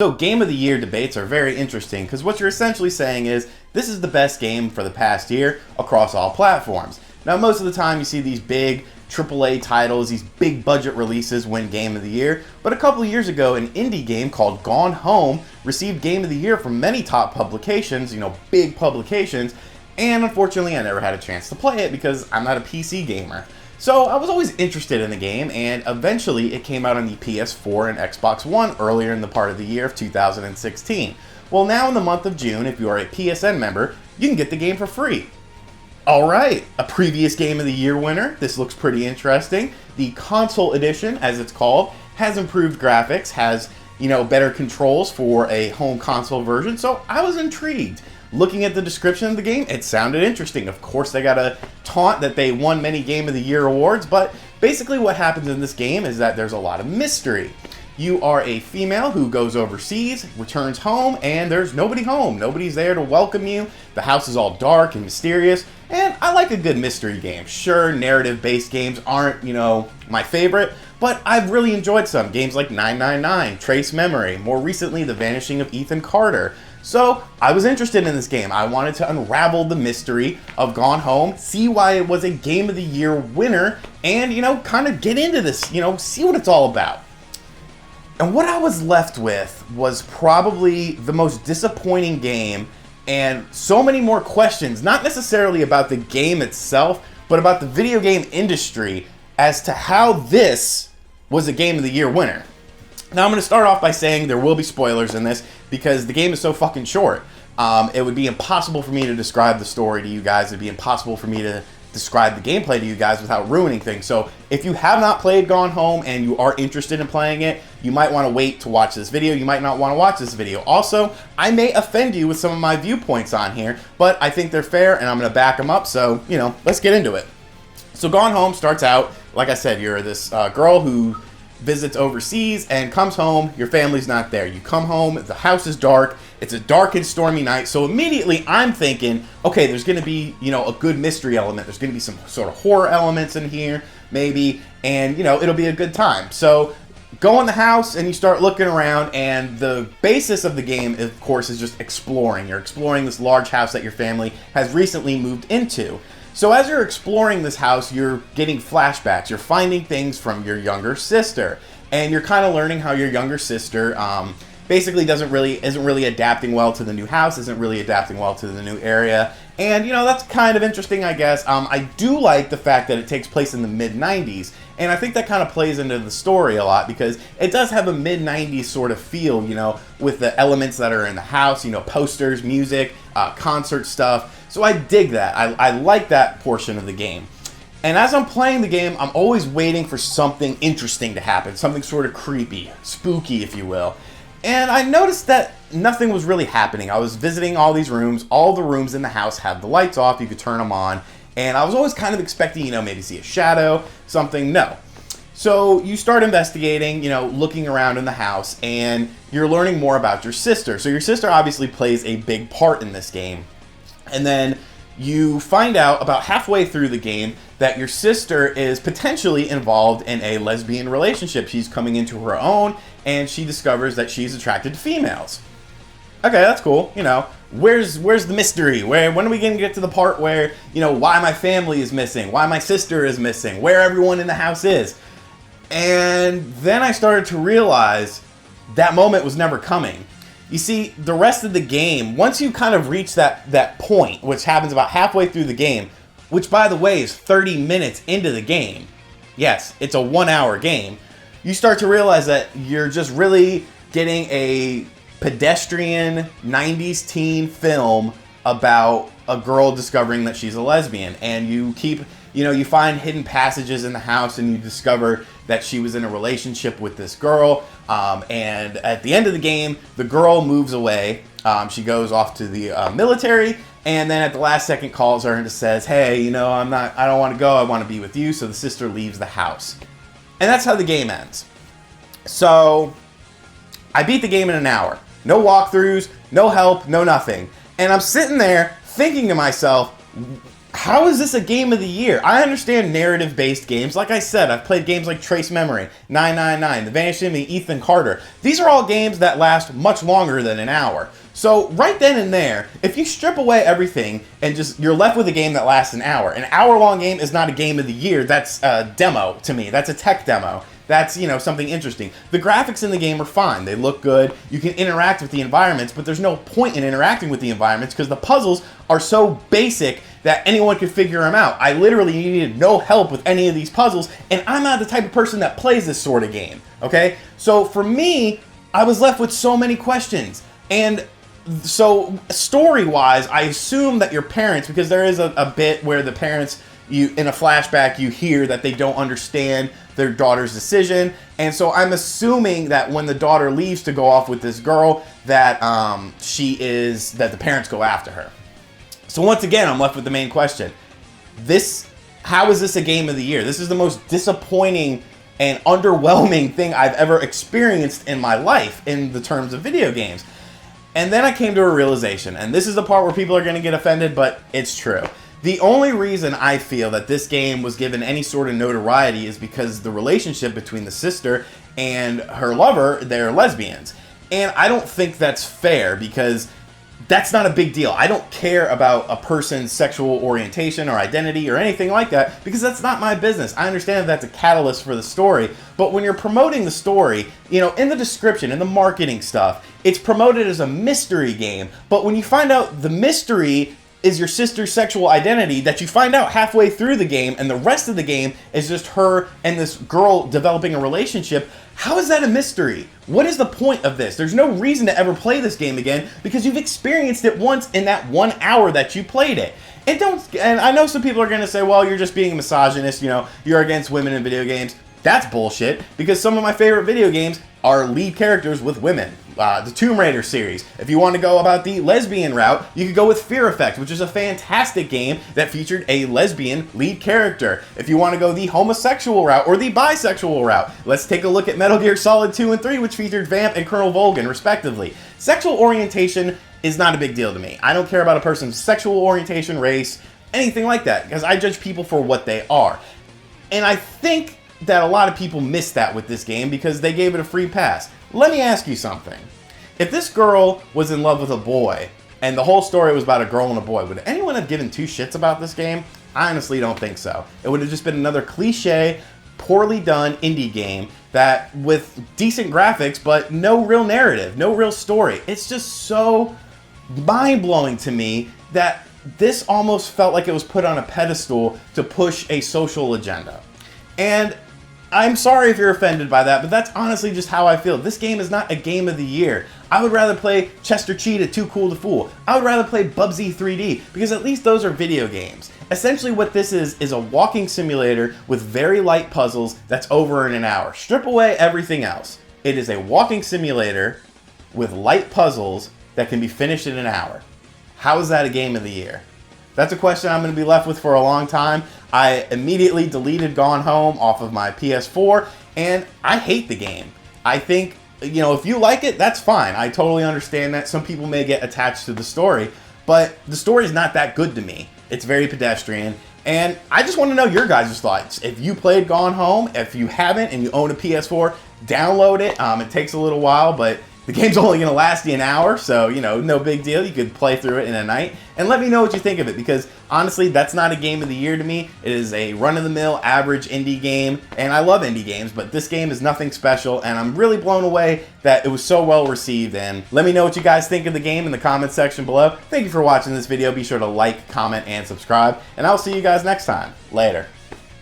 So game of the year debates are very interesting because what you're essentially saying is this is the best game for the past year across all platforms. Now most of the time you see these big AAA titles, these big budget releases win game of the year, but a couple of years ago an indie game called Gone Home received game of the year from many top publications, big publications, and unfortunately I never had a chance to play it because I'm not a PC gamer. So I was always interested in the game, and eventually it came out on the PS4 and Xbox One earlier in the part of the year of 2016. Well, now in the month of June, if you are a PSN member, you can get the game for free. Alright, a previous game of the year winner. This looks pretty interesting. The console edition, as it's called, has improved graphics, has, better controls for a home console version, so I was intrigued. Looking at the description of the game, it sounded interesting. Of course, they got a taunt that they won many Game of the Year awards, but basically what happens in this game is that there's a lot of mystery. You are a female who goes overseas, returns home, and there's nobody home. Nobody's there to welcome you. The house is all dark and mysterious, and I like a good mystery game. Sure, narrative-based games aren't, my favorite, but I've really enjoyed some. Games like 999, Trace Memory, more recently The Vanishing of Ethan Carter. So I was interested in this game. I wanted to unravel the mystery of Gone Home, see why it was a Game of the Year winner, and, kind of get into this, see what it's all about. And what I was left with was probably the most disappointing game and so many more questions, not necessarily about the game itself, but about the video game industry as to how this was a Game of the Year winner. Now I'm going to start off by saying there will be spoilers in this because the game is so fucking short. It would be impossible for me to describe the story to you guys. It'd be impossible for me to describe the gameplay to you guys without ruining things. So if you have not played Gone Home and you are interested in playing it, you might want to wait to watch this video. You might not want to watch this video. Also, I may offend you with some of my viewpoints on here, but I think they're fair and I'm going to back them up. So, let's get into it. So Gone Home starts out, like I said, you're this girl who visits overseas and comes home, your family's not there. You come home, the house is dark, it's a dark and stormy night, so immediately I'm thinking, okay, there's going to be, a good mystery element, there's going to be some sort of horror elements in here, maybe, and, it'll be a good time. So go in the house and you start looking around, and the basis of the game, of course, is just exploring. You're exploring this large house that your family has recently moved into. So as you're exploring this house, you're getting flashbacks. You're finding things from your younger sister, and you're kind of learning how your younger sister basically isn't really adapting well to the new house, isn't really adapting well to the new area, and that's kind of interesting, I guess. I do like the fact that it takes place in the mid-90s, and I think that kind of plays into the story a lot because it does have a mid-90s sort of feel, with the elements that are in the house, posters, music, concert stuff. So I dig that. I like that portion of the game. And as I'm playing the game, I'm always waiting for something interesting to happen, something sort of creepy, spooky, if you will. And I noticed that nothing was really happening. I was visiting all these rooms. All the rooms in the house had the lights off. You could turn them on. And I was always kind of expecting, maybe see a shadow, something. No. So you start investigating, looking around in the house, and you're learning more about your sister. So your sister obviously plays a big part in this game. And then you find out about halfway through the game that your sister is potentially involved in a lesbian relationship. She's coming into her own, and she discovers that she's attracted to females. Okay, that's cool. Where's the mystery? When are we going to get to the part where, why my family is missing, why my sister is missing, where everyone in the house is? And then I started to realize that moment was never coming. You see, the rest of the game, once you kind of reach that point, which happens about halfway through the game, which, by the way, is 30 minutes into the game. Yes, it's a 1-hour game. You start to realize that you're just really getting a pedestrian 90s teen film about a girl discovering that she's a lesbian. And you keep, you find hidden passages in the house and you discover that she was in a relationship with this girl. And at the end of the game, the girl moves away. She goes off to the military, and then at the last second calls her and just says, hey, I don't want to go, I want to be with you. So the sister leaves the house. And that's how the game ends. So I beat the game in an hour. No walkthroughs, no help, no nothing. And I'm sitting there thinking to myself, how is this a game of the year? I understand narrative-based games. Like I said, I've played games like Trace Memory, 999, The Vanishing of Ethan Carter. These are all games that last much longer than an hour. So right then and there, if you strip away everything and you're left with a game that lasts an hour-long game is not a game of the year. That's a demo to me. That's a tech demo. That's, something interesting. The graphics in the game are fine. They look good. You can interact with the environments, but there's no point in interacting with the environments because the puzzles are so basic that anyone could figure them out. I literally needed no help with any of these puzzles, and I'm not the type of person that plays this sort of game, okay? So for me, I was left with so many questions. And so story-wise, I assume that your parents, because there is a bit where the parents, in a flashback, you hear that they don't understand their daughter's decision, and so I'm assuming that when the daughter leaves to go off with this girl, that that the parents go after her. So once again, I'm left with the main question: how is this a game of the year? This is the most disappointing and underwhelming thing I've ever experienced in my life in the terms of video games. And then I came to a realization, and this is the part where people are going to get offended, but it's true. The only reason I feel that this game was given any sort of notoriety is because the relationship between the sister and her lover, they're lesbians. And I don't think that's fair because that's not a big deal. I don't care about a person's sexual orientation or identity or anything like that because that's not my business. I understand that's a catalyst for the story, but when you're promoting the story, in the description, in the marketing stuff, it's promoted as a mystery game, but when you find out the mystery is your sister's sexual identity that you find out halfway through the game and the rest of the game is just her and this girl developing a relationship, how is that a mystery? What is the point of this? There's no reason to ever play this game again because you've experienced it once in that 1 hour that you played it. And I know some people are going to say, well, you're just being a misogynist, you're against women in video games. That's bullshit because some of my favorite video games are lead characters with women. The Tomb Raider series. If you want to go about the lesbian route, you could go with Fear Effect, which is a fantastic game that featured a lesbian lead character. If you want to go the homosexual route or the bisexual route, let's take a look at Metal Gear Solid 2 and 3, which featured Vamp and Colonel Volgin, respectively. Sexual orientation is not a big deal to me. I don't care about a person's sexual orientation, race, anything like that, because I judge people for what they are. And I think that a lot of people missed that with this game because they gave it a free pass. Let me ask you something. If this girl was in love with a boy and the whole story was about a girl and a boy, would anyone have given two shits about this game? I honestly don't think so. It would have just been another cliche, poorly done indie game that with decent graphics but no real narrative, no real story. It's just so mind-blowing to me that this almost felt like it was put on a pedestal to push a social agenda. And I'm sorry if you're offended by that, but that's honestly just how I feel. This game is not a game of the year. I would rather play Chester Cheetah Too Cool to Fool. I would rather play Bubsy 3D, because at least those are video games. Essentially what this is a walking simulator with very light puzzles that's over in an hour. Strip away everything else. It is a walking simulator with light puzzles that can be finished in an hour. How is that a game of the year? That's a question I'm going to be left with for a long time. I immediately deleted Gone Home off of my PS4, and I hate the game. I think, if you like it, that's fine. I totally understand that. Some people may get attached to the story, but the story is not that good to me. It's very pedestrian, and I just want to know your guys' thoughts. If you played Gone Home, if you haven't and you own a PS4, download it. It takes a little while, but the game's only going to last you an hour, so, no big deal. You could play through it in a night. And let me know what you think of it, because, honestly, that's not a game of the year to me. It is a run-of-the-mill, average indie game, and I love indie games, but this game is nothing special, and I'm really blown away that it was so well received. And let me know what you guys think of the game in the comments section below. Thank you for watching this video. Be sure to like, comment, and subscribe, and I'll see you guys next time. Later.